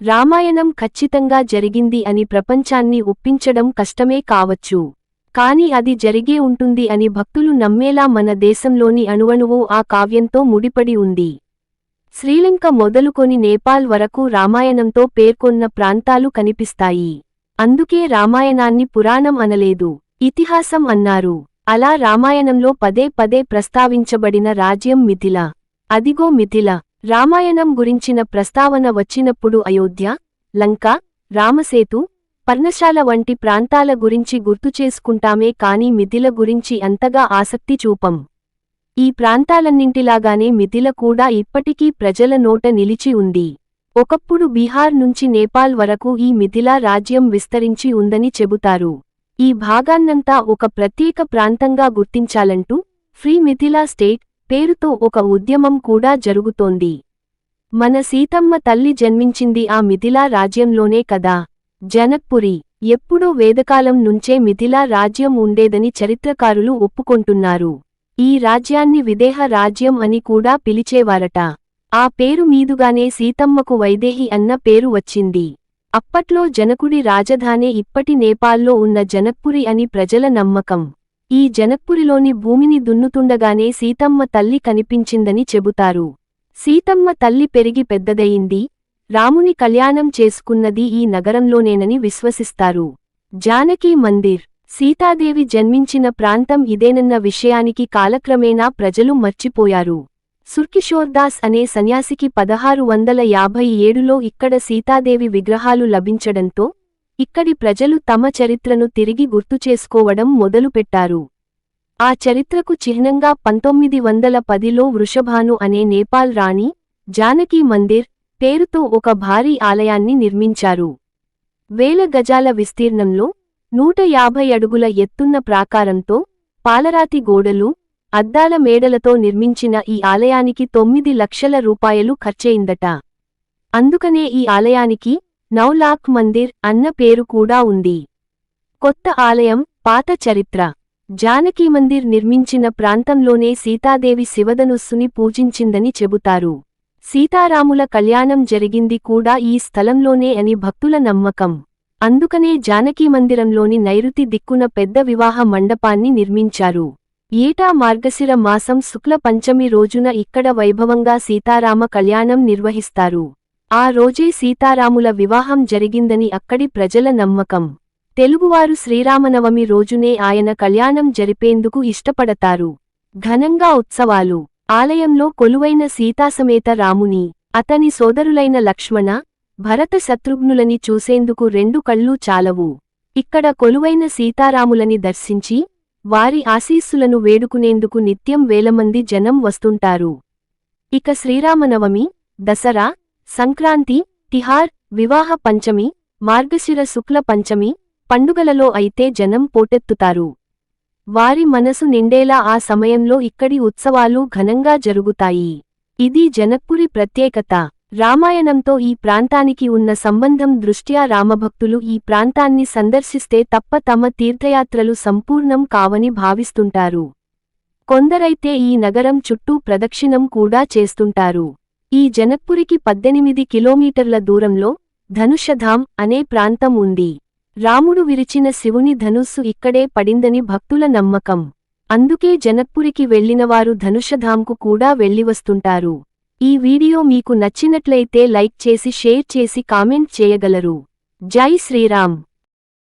రామాయణం ఖచ్చితంగా జరిగింది అని ప్రపంచాన్ని ఒప్పించడం కష్టమే కావచ్చు. కాని అది జరిగే ఉంటుంది అని భక్తులు నమ్మేలా మన దేశంలోని అణువణువు ఆ కావ్యంతో ముడిపడి ఉంది. శ్రీలంక మొదలుకొని నేపాల్ వరకు రామాయణంతో పేర్కొన్న ప్రాంతాలు కనిపిస్తాయి. అందుకే రామాయణాన్ని పురాణం అనలేదు, ఇతిహాసం అన్నారు. అలా రామాయణంలో పదే పదే ప్రస్తావించబడిన రాజ్యం మిథిల. అదిగో మిథిల. రామాయణం గురించిన ప్రస్తావన వచ్చినప్పుడు అయోధ్య, లంక, రామసేతు, పర్ణశాల వంటి ప్రాంతాల గురించి గుర్తుచేసుకుంటామే కాని మిథిల గురించి అంతగా ఆసక్తి చూపం. ఈ ప్రాంతాలన్నింటిలాగానే మిథిల కూడా ఇప్పటికీ ప్రజల నోట నిలిచి ఉంది. ఒకప్పుడు బీహార్ నుంచి నేపాల్ వరకు ఈ మిథిలా రాజ్యం విస్తరించి ఉందని చెబుతారు. ఈ భాగాన్నంతా ఒక ప్రత్యేక ప్రాంతంగా గుర్తించాలంటూ ఫ్రీ మిథిలా స్టేట్ పేరుతో ఒక ఉద్యమం కూడా జరుగుతోంది. మన సీతమ్మ తల్లి జన్మించింది ఆ మిథిలా రాజ్యంలోనే కదా. జనక్పురి. ఎప్పుడో వేదకాలం నుంచే మిథిలా రాజ్యం ఉండేదని చరిత్రకారులు ఒప్పుకొంటున్నారు. ఈ రాజ్యాన్ని విదేహ రాజ్యం అని కూడా పిలిచేవారట. ఆ పేరు మీదుగానే సీతమ్మకు వైదేహి అన్న పేరు వచ్చింది. అప్పట్లో జనకుడి రాజధానే ఇప్పటి నేపాల్లో ఉన్న జనక్పురి అని ప్రజల నమ్మకం. ఈ జనక్పురిలోని భూమిని దున్నుతుండగానే సీతమ్మ తల్లి కనిపించిందని చెబుతారు. సీతమ్మ తల్లి పెరిగి పెద్దదయింది, రాముని కళ్యాణం చేసుకున్నది ఈ నగరంలోనేనని విశ్వసిస్తారు. జానకీ మందిర్. సీతాదేవి జన్మించిన ప్రాంతం ఇదేనన్న విషయానికి కాలక్రమేణా ప్రజలు మర్చిపోయారు. సుర్కిషోర్దాస్ అనే సన్యాసికి 1657లో ఇక్కడ సీతాదేవి విగ్రహాలు లభించడంతో ఇక్కడి ప్రజలు తమ చరిత్రను తిరిగి గుర్తుచేసుకోవడం మొదలుపెట్టారు. ఆ చరిత్రకు చిహ్నంగా 1910లో వృషభాను అనే నేపాల్ రాణి జానకీ మందిర్ పేరుతో ఒక భారీ ఆలయాన్ని నిర్మించారు. 1000 గజాల విస్తీర్ణంలో 150 అడుగుల ఎత్తున్న ప్రాకారంతో పాలరాతి గోడలు, అద్దాల మేడలతో నిర్మించిన ఈ ఆలయానికి 9 లక్షల రూపాయలు ఖర్చయిందట. అందుకనే ఈ ఆలయానికి నౌలాఖ్ మందిర్ అన్న పేరు కూడా ఉంది. కొత్త ఆలయం, పాత చరిత్ర. జానకీ మందిర్ నిర్మించిన ప్రాంతంలోనే సీతాదేవి శివధనుస్సుని పూజించిందని చెబుతారు. సీతారాముల కళ్యాణం జరిగింది కూడా ఈ స్థలంలోనే అని భక్తుల నమ్మకం. అందుకనే జానకీ మందిరంలోని నైరుతి దిక్కున పెద్ద వివాహ మండపాన్ని నిర్మించారు. ఏటా మార్గశిర మాసం శుక్ల పంచమి రోజున ఇక్కడ వైభవంగా సీతారామ కళ్యాణం నిర్వహిస్తారు. ఆ రోజే సీతారాముల వివాహం జరిగిందని అక్కడి ప్రజల నమ్మకం. తెలుగువారు శ్రీరామనవమి రోజునే ఆయన కళ్యాణం జరిపేందుకు ఇష్టపడతారు. ఘనంగా ఉత్సవాలు. ఆలయంలో కొలువైన సీతాసమేత రాముని, అతని సోదరులైన లక్ష్మణ, భరత శత్రుఘ్నులని చూసేందుకు 2 కళ్ళూ చాలవు. ఇక్కడ కొలువైన సీతారాములని దర్శించి వారి ఆశీస్సులను వేడుకునేందుకు నిత్యం వేలమంది జనం వస్తుంటారు. ఇక శ్రీరామనవమి, దసరా, సంక్రాంతి, తిహార్, వివాహ పంచమి, మార్గశిర శుక్ల పంచమి పండుగలలో అయితే జనం పోటెత్తుతారు. వారి మనసు నిండేలా ఆ సమయంలో ఇక్కడి ఉత్సవాలు ఘనంగా జరుగుతాయి. ఇది జనక్పురి ప్రత్యేకత. రామాయణంతో ఈ ప్రాంతానికి ఉన్న సంబంధం దృష్ట్యా రామభక్తులు ఈ ప్రాంతాన్ని సందర్శిస్తే తప్ప తమ తీర్థయాత్రలు సంపూర్ణం కావని భావిస్తుంటారు. కొందరైతే ఈ నగరం చుట్టూ ప్రదక్షిణం కూడా చేస్తుంటారు. ఈ జనక్పురికి 18 కిలోమీటర్ల దూరంలో ధనుషధామ్ అనే ప్రాంతం ఉంది. రాముడు విరిచిన శివుని ధనుస్సు ఇక్కడే పడిందని భక్తుల నమ్మకం. అందుకే జనక్పురికి వెళ్లినవారు ధనుషధామ్కు కూడా వెళ్లివస్తుంటారు. ఈ వీడియో మీకు నచ్చినట్లయితే లైక్ చేసి షేర్ చేసి కామెంట్ చేయగలరు. జై శ్రీరామ్.